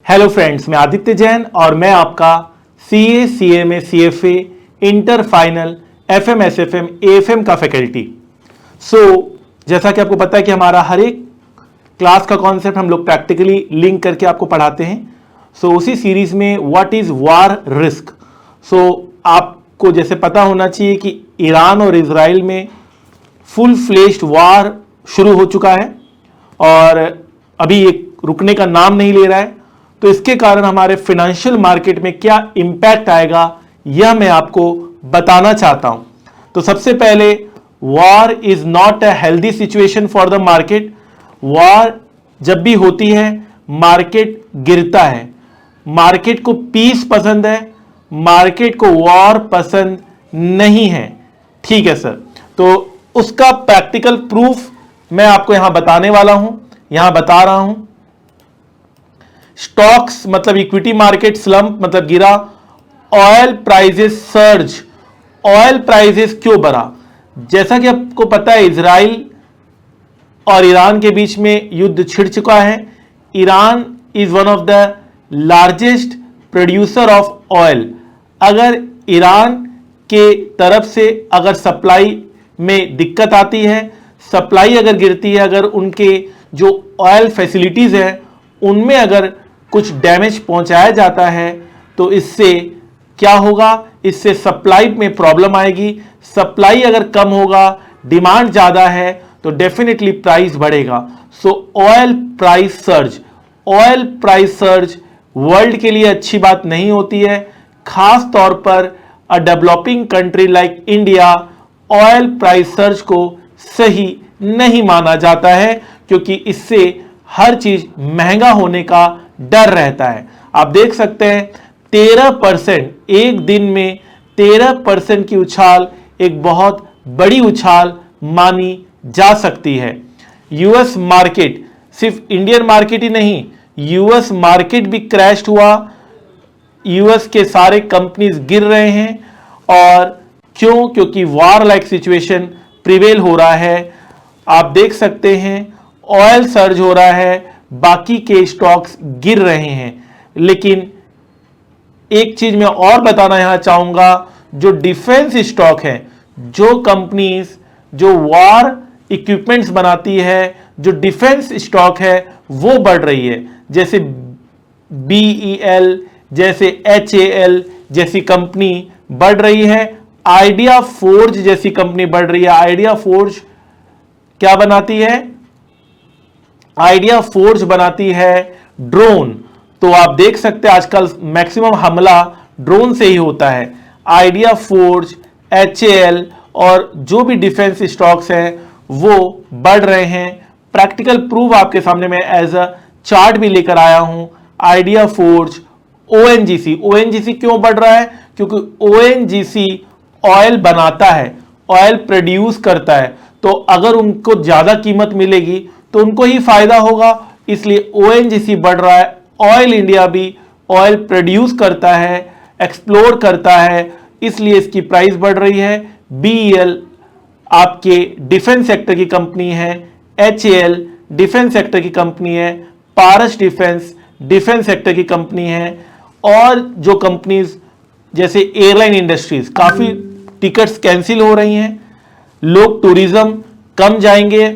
Hello friends, मैं आदित्य जैन और मैं आपका CA, CMA, CFA, inter final, FM, SFM, AFM का फैकल्टी। जैसा कि आपको पता है कि हमारा हर एक क्लास का कॉन्सेप्ट हम लोग प्रैक्टिकली लिंक करके आपको पढ़ाते हैं। उसी सीरीज में व्हाट इज वार रिस्क। आपको जैसे पता होना चाहिए कि ईरान और इजराइल में फुल फ्लेश्ड वार शुरू हो चुका है और अभी ये रुकने का नाम नहीं ले रहा है। तो इसके कारण हमारे फाइनेंशियल मार्केट में क्या इंपैक्ट आएगा यह मैं आपको बताना चाहता हूं। तो सबसे पहले, war is not a healthy situation for the market. War जब भी होती है मार्केट गिरता है। मार्केट को पीस पसंद है, मार्केट को वॉर पसंद नहीं है। ठीक है सर, तो उसका प्रैक्टिकल प्रूफ मैं आपको यहां बताने वाला हूं, यहां बता रहा हूं। स्टॉक्स मतलब इक्विटी मार्केट स्लंप मतलब गिरा। Oil prices surge. Oil prices क्यों बढ़ा? जैसा कि आपको पता है इजराइल और ईरान के बीच में युद्ध छिड़ चुका है। Iran is one of the largest producer of oil. अगर ईरान के तरफ से अगर सप्लाई में दिक्कत आती है, सप्लाई अगर गिरती है, अगर उनके जो ऑयल फैसिलिटीज है उनमें अगर कुछ डैमेज पहुंचाया जाता है तो इससे क्या होगा? इससे सप्लाई में प्रॉब्लम आएगी। सप्लाई अगर कम होगा, डिमांड ज्यादा है तो डेफिनेटली प्राइस बढ़ेगा। Oil price surge. Oil price surge world के लिए अच्छी बात नहीं होती है। खास तौर पर a developing country like India oil price surge को सही नहीं माना जाता है क्योंकि इससे हर चीज महंगा होने का डर रहता है। आप देख सकते हैं 13%, एक दिन में 13% की उछाल एक बहुत बड़ी उछाल मानी जा सकती है। यूएस मार्केट, सिर्फ इंडियन मार्केट ही नहीं, यूएस मार्केट भी क्रैश हुआ। यूएस के सारे कंपनीज गिर रहे हैं। और क्यों? क्योंकि वार लाइक सिचुएशन प्रिवेल हो रहा है। आप देख सकते हैं ऑयल सर्ज हो रहा है, बाकी के स्टॉक्स गिर रहे हैं। लेकिन एक चीज मैं और बताना यहां चाहूंगा, जो डिफेंस स्टॉक है, जो कंपनीज जो वॉर इक्विपमेंट्स बनाती है, जो डिफेंस स्टॉक है वो बढ़ रही है। जैसे BEL, जैसे HAL जैसी कंपनी बढ़ रही है। आइडिया फोर्ज जैसी कंपनी बढ़ रही है। आइडिया फोर्ज क्या बनाती है? आइडिया फोर्ज बनाती है ड्रोन। तो आप देख सकते हैं आजकल मैक्सिमम हमला ड्रोन से ही होता है। आइडिया फोर्ज, HAL और जो भी डिफेंस स्टॉक्स हैं वो बढ़ रहे हैं। प्रैक्टिकल प्रूफ आपके सामने मैं एज अ चार्ट भी लेकर आया हूं। आइडिया फोर्ज, ONGC क्यों बढ़ रहा है? क्योंकि ONGC ऑयल बनाता है, ऑयल प्रोड्यूस करता है। तो अगर उनको ज्यादा कीमत मिलेगी तो उनको ही फायदा होगा, इसलिए ONGC बढ़ रहा है। ऑयल इंडिया भी ऑयल प्रोड्यूस करता है, एक्सप्लोर करता है, इसलिए इसकी प्राइस बढ़ रही है। BEL आपके डिफेंस सेक्टर की कंपनी है। HAL डिफेंस सेक्टर की कंपनी है। पारस डिफेंस सेक्टर की कंपनी है। और जो कंपनीज जैसे एयरलाइन इंडस्ट्रीज, काफी टिकट्स कैंसिल हो रही हैं, लोग टूरिज्म कम जाएंगे,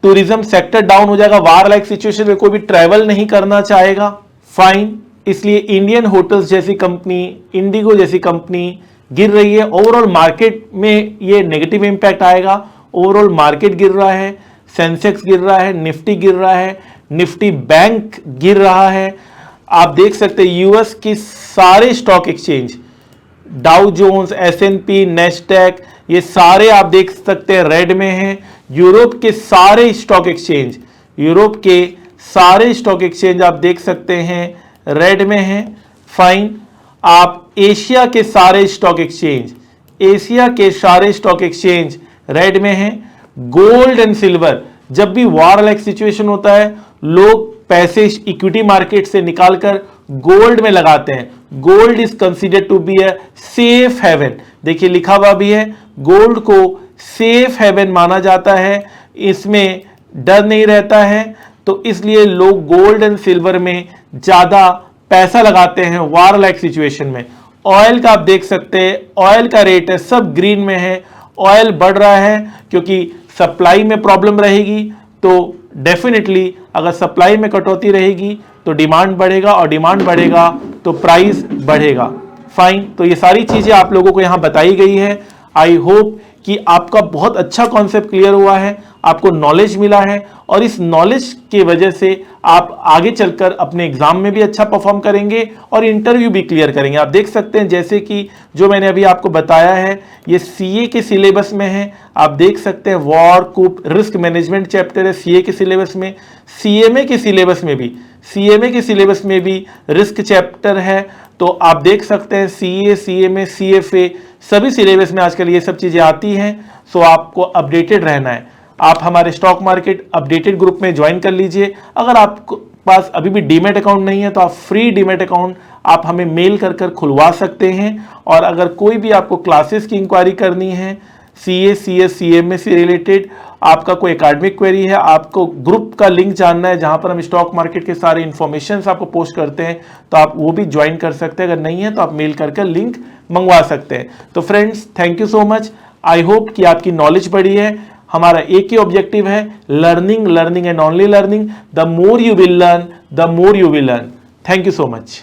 टूरिज्म सेक्टर डाउन हो जाएगा। वार लाइक सिचुएशन में कोई भी ट्रैवल नहीं करना चाहेगा। फाइन, इसलिए इंडियन होटल्स जैसी कंपनी, इंडिगो जैसी कंपनी गिर रही है। ओवरऑल मार्केट में ये नेगेटिव इंपैक्ट आएगा। ओवरऑल मार्केट गिर रहा है, सेंसेक्स गिर रहा है, निफ्टी गिर रहा है, निफ्टी बैंक गिर रहा है। आप देख सकते हैं यूएस की सारे stock exchange, Dow Jones, S&P, Nasdaq, ये सारे आप देख सकते हैं रेड में हैं। यूरोप के सारे स्टॉक एक्सचेंज आप देख सकते हैं रेड में हैं। फाइन, आप एशिया के सारे स्टॉक एक्सचेंज रेड में हैं। गोल्ड एंड सिल्वर, जब भी वॉर लाइक सिचुएशन होता है लोग पैसे इक्विटी मार्केट से निकालकर गोल्ड में लगाते हैं। Gold is considered to be a safe haven. देखिए लिखा हुआ भी है, गोल्ड को सेफ हेवन माना जाता है, इसमें डर नहीं रहता है। तो इसलिए लोग गोल्ड एंड सिल्वर में ज्यादा पैसा लगाते हैं वार लाइक सिचुएशन में। ऑयल का आप देख सकते हैं, ऑयल का रेट है सब ग्रीन में है, ऑयल बढ़ रहा है क्योंकि सप्लाई में प्रॉब्लम रहेगी। तो डेफिनेटली अगर सप्लाई में कटौती रहेगी तो डिमांड बढ़ेगा, और डिमांड बढ़ेगा तो प्राइस बढ़ेगा। फाइन, तो ये सारी चीजें आप लोगों को यहां बताई गई है। आई होप कि आपका बहुत अच्छा कॉन्सेप्ट क्लियर हुआ है, आपको नॉलेज मिला है, और इस नॉलेज की वजह से आप आगे चलकर अपने एग्जाम में भी अच्छा परफॉर्म करेंगे और इंटरव्यू भी क्लियर करेंगे। आप देख सकते हैं जैसे कि जो मैंने अभी आपको बताया है ये सीए के सिलेबस में है। आप देख सकते हैं वॉर, कूप, रिस्क मैनेजमेंट चैप्टर है सीए के सिलेबस में। सीएमए के सिलेबस में भी रिस्क चैप्टर है। तो आप देख सकते हैं सीए, सीएमए, सीएफए सभी सिलेबस में आजकल ये सब चीजें आती हैं। सो आपको अपडेटेड रहना है। आप हमारे स्टॉक मार्केट अपडेटेड ग्रुप में ज्वाइन कर लीजिए। अगर आपको पास अभी भी डीमैट अकाउंट नहीं है तो आप फ्री डीमैट अकाउंट आप हमें मेल कर खुलवा सकते हैं। और अगर कोई भी आपको क्लासेस की इंक्वायरी करनी है सीए, सीएस, सीएमए से रिलेटेड, आपका कोई एकेडमिक क्वेरी है, आपको ग्रुप का लिंक जानना है जहां पर हम स्टॉक मार्केट के सारे इंफॉर्मेशन आपको पोस्ट करते हैं, तो आप वो भी ज्वाइन कर सकते हैं। अगर नहीं है तो आप मेल करके लिंक मंगवा सकते हैं। तो friends, thank you so much. I hope कि आपकी नॉलेज बढ़ी है। हमारा एक ही ऑब्जेक्टिव है, learning, learning and only learning. The more you will learn, the more you will earn. Thank you so much.